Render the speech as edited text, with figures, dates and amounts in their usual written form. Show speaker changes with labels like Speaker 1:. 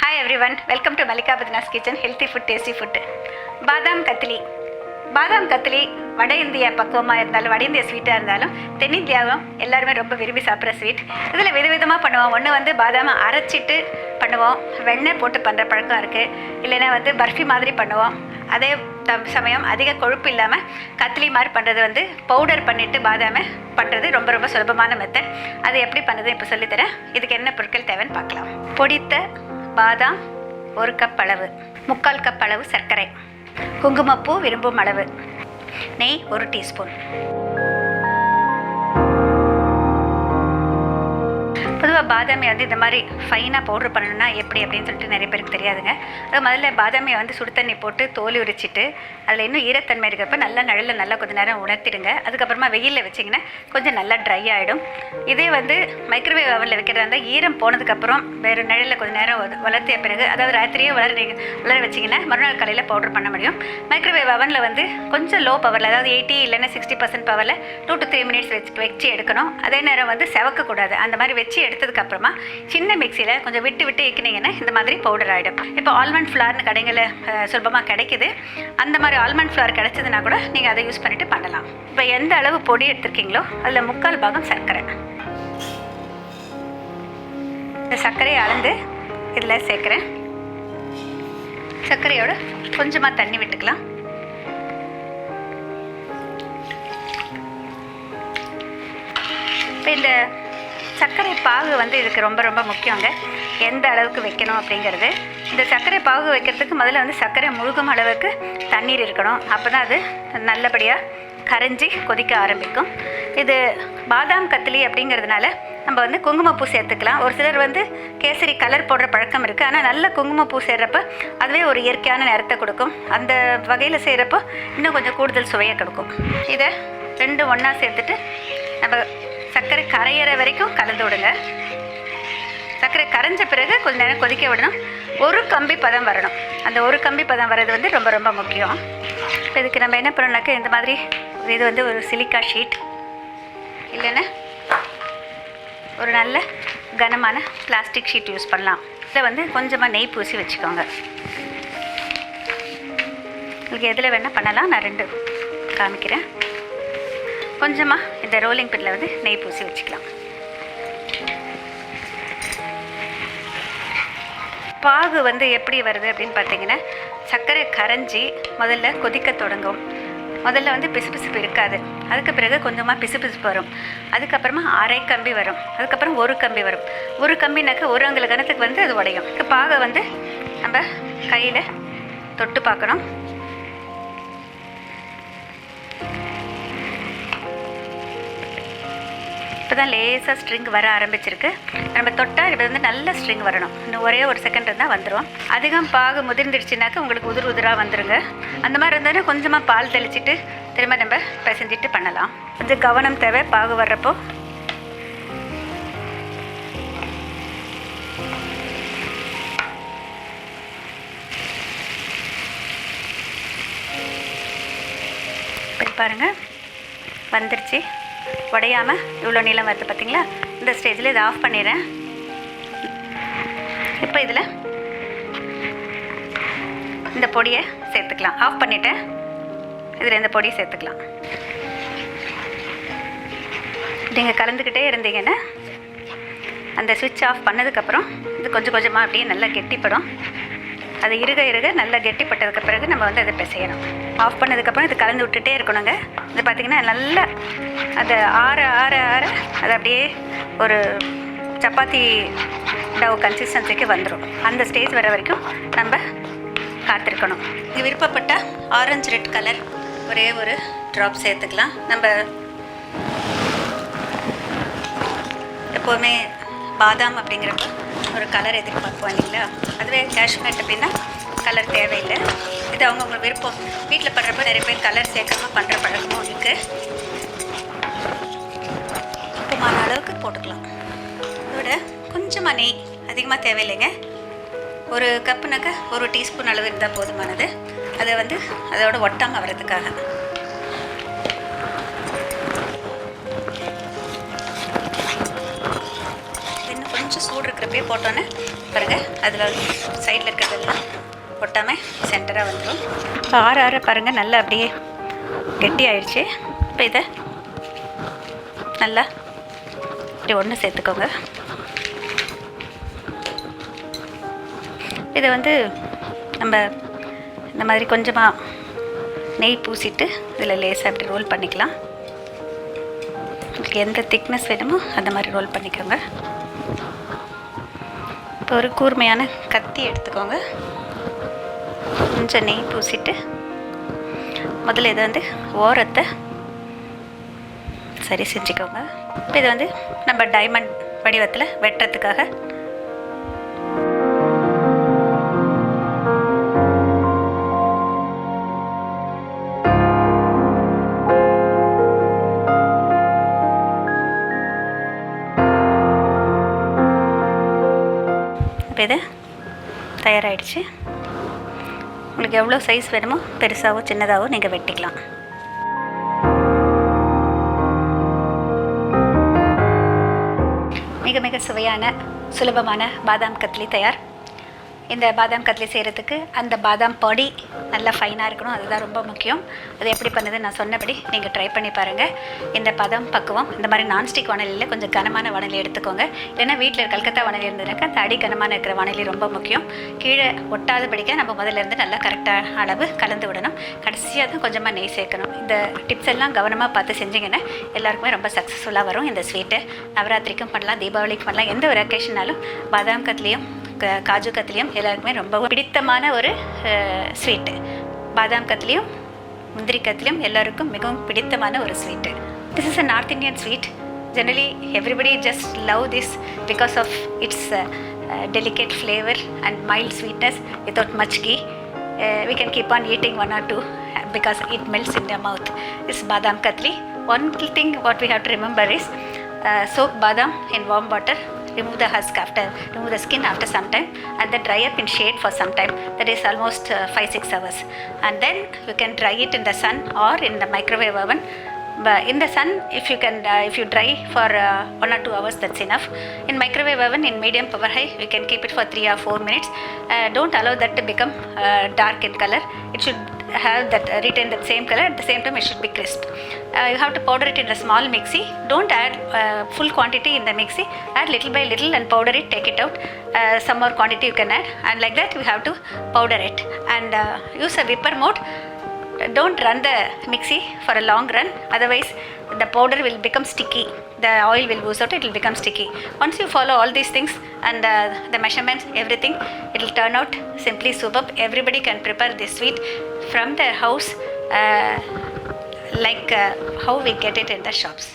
Speaker 1: Hi everyone, welcome to Mallika Badrinath's kitchen, healthy food, tasty food. BADAM KATLI. BADAM KATLI வட India பக்குவமாக இருந்தாலும் வட இந்திய ஸ்வீட்டாக இருந்தாலும் தென்னிந்தியாவும் எல்லாருமே ரொம்ப விரும்பி சாப்பிட்ற ஸ்வீட். இதில் விதவிதமாக பண்ணுவோம். ஒன்று வந்து பாதாமை அரைச்சிட்டு பண்ணுவோம், வெண்ணெய் போட்டு பண்ணுற பழக்கம் இருக்குது. இல்லைன்னா வந்து பர்ஃபி மாதிரி பண்ணுவோம். அதே சமயம் அதிக கொழுப்பு இல்லாமல் கத்லி மாதிரி பண்ணுறது வந்து பவுடர் பண்ணிவிட்டு பாதாமை பண்ணுறது ரொம்ப ரொம்ப சுலபமான மெத்தட். அது எப்படி பண்ணுறது இப்போ சொல்லித்தரேன். இதுக்கு என்ன பொருட்கள் தேவைன்னு பார்க்கலாம். பொடித்த பாதாம் 1 கப் அளவு, 3/4 கப் அளவு சர்க்கரை, குங்குமப்பூ விரும்பும் அளவு, நெய் 1 டீஸ்பூன். பொதுவாக பாதாமியை வந்து இந்த மாதிரி ஃபைனாக பவுட்ரு பண்ணணும்னா எப்படி அப்படின்னு சொல்லிட்டு நிறைய பேருக்கு தெரியாதுங்க. அது முதல்ல பாதாமியை வந்து சுடு தண்ணி போட்டு தோல் உரிச்சிட்டு அதில் இன்னும் ஈரத்தன்மை இருக்கிறப்ப நல்லா நிழலில் நல்லா கொஞ்சம் நேரம் உணர்த்திடுங்க. அதுக்கப்புறமா வெயிலில் வச்சிங்கன்னா கொஞ்சம் நல்லா ட்ரை ஆகிடும். இதே வந்து மைக்ரோவேவ் அவனில் வைக்கிறதா இருந்தால் ஈரம் போனதுக்கப்புறம் வேறு நிழலில் கொஞ்சம் நேரம் வளர்த்திய பிறகு, அதாவது ராத்திரியே வளர வச்சிங்கன்னா மறுநாள் காலையில் பவுட்ரு பண்ண முடியும். மைக்ரோவேவ் அவனில் வந்து கொஞ்சம் லோ பவரில், அதாவது 80 இல்லைன்னா 60% பவரில் 2 to 3 minutes வச்சு எடுக்கணும். அதே நேரம் வந்து செவக்கக்கூடாது. அந்த மாதிரி வச்சு எடுத்ததுக்கப்புறமா சின்ன மிக்சியில் கொஞ்சம் விட்டு விட்டு இக்கினீங்கன்னா இந்த மாதிரி பவுடர் ஆகிடும். இப்போ ஆல்மண்ட் ஃப்ளார்னு கடைகளில் சுலபமாக கிடைக்குது. அந்த மாதிரி ஆல்மண்ட் ஃப்ளார் கிடைச்சதுன்னா கூட நீங்கள் அதை யூஸ் பண்ணிவிட்டு பண்ணலாம். இப்போ எந்த அளவு பொடி எடுத்துருக்கீங்களோ அதில் 3/4 பாகம் சர்க்கரை. இந்த சர்க்கரையை அளந்து இதில் சேர்க்குறேன். சர்க்கரையோட கொஞ்சமாக தண்ணி விட்டுக்கலாம். இப்போ இந்த சர்க்கரை பாகு வந்து இதுக்கு ரொம்ப ரொம்ப முக்கியங்க. எந்த அளவுக்கு வைக்கணும் அப்படிங்கிறது. இந்த சர்க்கரை பாகு வைக்கிறதுக்கு முதல்ல வந்து சர்க்கரை முழுகும் அளவுக்கு தண்ணீர் இருக்கணும். அப்போ தான் அது நல்லபடியாக கரைஞ்சி கொதிக்க ஆரம்பிக்கும். இது பாதாம் கத்லி அப்படிங்கிறதுனால நம்ம வந்து குங்குமப்பூ சேர்த்துக்கலாம். ஒரு சிலர் வந்து கேசரி கலர் போடுற பழக்கம் இருக்குது. ஆனால் நல்ல குங்குமப்பூ சேர்கிறப்ப அதுவே ஒரு இயற்கையான நிறத்தை கொடுக்கும். அந்த வகையில் செய்கிறப்போ இன்னும் கொஞ்சம் கூடுதல் சுவையை கொடுக்கும். இதை 2 ஒன்றா சேர்த்துட்டு நம்ம சர்க்கரை கரையிற வரைக்கும் கலந்து விடுங்க. சர்க்கரை கரைஞ்ச பிறகு கொஞ்சம் நேரம் கொதிக்க விடணும். 1 கம்பி பதம் வரணும். அந்த 1 கம்பி பதம் வர்றது வந்து ரொம்ப ரொம்ப முக்கியம். இப்போ இதுக்கு நம்ம என்ன பண்ணணும்னாக்கா, இந்த மாதிரி இது வந்து ஒரு சிலிக்கா ஷீட் இல்லைன்னா ஒரு நல்ல கனமான பிளாஸ்டிக் ஷீட் யூஸ் பண்ணலாம். இதில் வந்து கொஞ்சமாக நெய் பூசி வச்சுக்கோங்க. உங்களுக்கு எதில் வேணால் பண்ணலாம். நான் 2 காமிக்கிறேன். கொஞ்சமாக இந்த ரோலிங் பின்னில் வந்து நெய் பூசி வச்சுக்கலாம். பாகு வந்து எப்படி வருது அப்படின்னு பார்த்தீங்கன்னா, சர்க்கரை கரைஞ்சி முதல்ல கொதிக்க தொடங்கும். முதல்ல வந்து பிசுபிசுப்பு இருக்காது. அதுக்கு பிறகு கொஞ்சமாக பிசுபிசுப்பு வரும். அதுக்கப்புறமா 1/2 கம்பி வரும். அதுக்கப்புறம் 1 கம்பி வரும். 1 கம்பினாக்க 1 அங்குல கனத்துக்கு வந்து அது உடையும். பாகை வந்து நம்ம கையில் தொட்டு பார்க்கணும். இப்போ தான் லேசாக ஸ்ட்ரிங் வர ஆரம்பிச்சிருக்கு. நம்ம தொட்டால் இது வந்து நல்ல ஸ்ட்ரிங் வரணும். இன்னும் ஒரே 1 செகண்ட் இருந்தால் வந்துடும். அதிகம் பாகு முதிர்ந்துடுச்சுனாக்கா உங்களுக்கு உதிராக வந்துடுங்க. அந்த மாதிரி இருந்தாலும் கொஞ்சமாக பால் தெளிச்சிட்டு திரும்ப நம்ம பிசைஞ்சிட்டு பண்ணலாம். கொஞ்சம் கவனம் தேவை பாகு வர்றப்போ. இப்போ பாருங்கள் வந்துருச்சு. உடையாமல் இவ்வளோ நீளம் வருது பார்த்தீங்களா? இந்த ஸ்டேஜில் இதை ஆஃப் பண்ணிடுறேன். இப்போ இதில் இந்த பொடியை சேர்த்துக்கலாம். ஆஃப் பண்ணிவிட்டேன். இதில் இந்த பொடியை சேர்த்துக்கலாம். நீங்கள் கலந்துக்கிட்டே இருந்தீங்கன்னா அந்த சுவிட்ச் ஆஃப் பண்ணதுக்கப்புறம் இது கொஞ்சம் கொஞ்சமாக அப்படியே நல்லா கெட்டிப்படும். அது இருக நல்லா கெட்டிப்பட்டதுக்கு பிறகு நம்ம வந்து அதை பிசையணும். ஆஃப் பண்ணதுக்கப்புறம் இது கலந்து விட்டுட்டே இருக்கணுங்க. இது பார்த்திங்கன்னா நல்லா அது ஆற அது அப்படியே ஒரு சப்பாத்தி டவ் கன்சிஸ்டன்சிக்கு வந்துடும். அந்த ஸ்டேஜ் வர வரைக்கும் நம்ம காத்திருக்கணும். இது விருப்பப்பட்ட ஆரஞ்சு ரெட் கலர் ஒரே ஒரு ட்ராப் சேர்த்துக்கலாம். நம்ம எப்போவுமே பாதாம் அப்படிங்கிறப்ப ஒரு கலர் எதிர்பார்ப்போம் இல்லைங்களா? அதுவே காஷ்மீர் அப்படின்னா கலர் தேவையில்லை. இது அவங்கவுங்க விருப்பம். வீட்டில் பண்ணுறப்ப நிறைய பேர் கலர் சேர்க்காமல் பண்ணுற பழக்கமும் இருக்குது. உப்புமான அளவுக்கு போட்டுக்கலாம். அதோட கொஞ்சமாக நெய், அதிகமாக தேவையில்லைங்க. 1 கப்புனாக்க 1 டீஸ்பூன் அளவு இருந்தால் போதுமானது. அதை வந்து அதோட ஒட்டாமல் வர்றதுக்காக. இன்னும் கொஞ்சம் சூடு இருக்கிறப்பே போட்டோன்னே பாருங்கள் அதில் சைடில் இருக்கிறதெல்லாம் ஒட்டாமல் சென்டராக வந்துடும். இப்போ ஆற பாருங்கள் நல்லா அப்படியே கெட்டி ஆயிடுச்சு. இப்போ இதை நல்லா இப்படி ஒன்று சேர்த்துக்கோங்க. இதை வந்து நம்ம இந்த மாதிரி கொஞ்சமாக நெய் பூசிட்டு இதில் லேசாக அப்படி ரோல் பண்ணிக்கலாம். உங்களுக்கு எந்த திக்னஸ் வேணுமோ அந்த மாதிரி ரோல் பண்ணிக்கோங்க. இப்போ ஒரு கூர்மையான கத்தி எடுத்துக்கோங்க. கொஞ்சம் நெய் பூசிட்டு முதல்ல இதை வந்து ஓரத்தை சரி செஞ்சுக்கோங்க. இப்போ இதை வந்து நம்ம டைமண்ட் வடிவத்தில் வெட்டுறதுக்காக இப்போ இது தயாராகிடுச்சு. உங்களுக்கு எவ்வளோ சைஸ் வேணுமோ பெருசாகவோ சின்னதாகவோ நீங்கள் வெட்டிக்கலாம். மிக மிக சுவையான சுலபமான பாதாம் கத்லி தயார். இந்த பாதாம் கத்லி செய்கிறதுக்கு அந்த பாதாம் பொடி நல்லா ஃபைனாக இருக்கணும், அதுதான் ரொம்ப முக்கியம். அது எப்படி பண்ணுது நான் சொன்னபடி நீங்கள் ட்ரை பண்ணி பாருங்கள். இந்த பதம் பக்குவம் இந்த மாதிரி நான்ஸ்டிக் வானலியில் கொஞ்சம் கனமான வானலி எடுத்துக்கோங்க. இல்லைன்னா வீட்டில் கல்கத்தா வானலி இருந்ததுனாக்கா அந்த அடி கனமான இருக்கிற வானலி ரொம்ப முக்கியம். கீழே ஒட்டாத படிக்க நம்ம முதல்ல இருந்து நல்லா கரெக்டாக அளவு கலந்து விடணும். கடைசியாக தான் கொஞ்சமாக நெய் சேர்க்கணும். இந்த டிப்ஸ் எல்லாம் கவனமாக பார்த்து செஞ்சிங்கன்னா எல்லாருக்குமே ரொம்ப சக்ஸஸ்ஃபுல்லாக வரும். இந்த ஸ்வீட்டு நவராத்திரிக்கும் பண்ணலாம், தீபாவளிக்கும் பண்ணலாம். எந்த ஒரு அக்கேஷனாலும் பாதாம் கத்லியும் காஜு கத்லியும் எல்லாருக்குமே ரொம்ப பிடித்தமான ஒரு ஸ்வீட்டு. பாதாம் கத்லியும் முந்திரி கத்லியும் எல்லாருக்கும் மிகவும் பிடித்தமான ஒரு sweet. This is a north Indian sweet. Generally everybody just love this because of its delicate flavor and mild sweetness without much ghee. We can keep on eating one or two because it melts in the mouth. This badam katli. One thing what we have to remember is soak badam in warm water, remove the husk remove the skin after some time, and then dry up in shade for some time. That is almost 5-6 hours, and then you can dry it in the sun or in the microwave oven. But in the sun, if you dry for 1 or 2 hours, that's enough. In microwave oven in medium power high, you can keep it for 3 or 4 minutes. Don't allow that to become dark in color. It should have that retain that same color. At the same time, it should be crisp. You have to powder it in a small mixie. Don't add full quantity in the mixie. Add little by little and powder it. Take it out. Some more quantity you can add, and like that you have to powder it and use a whipper mode. Don't run the mixie for a long run, otherwise the powder will become sticky. The oil will ooze out, it will become sticky. Once you follow all these things and the measurements, everything, it will turn out simply superb. Everybody can prepare this sweet from their house like how we get it in the shops.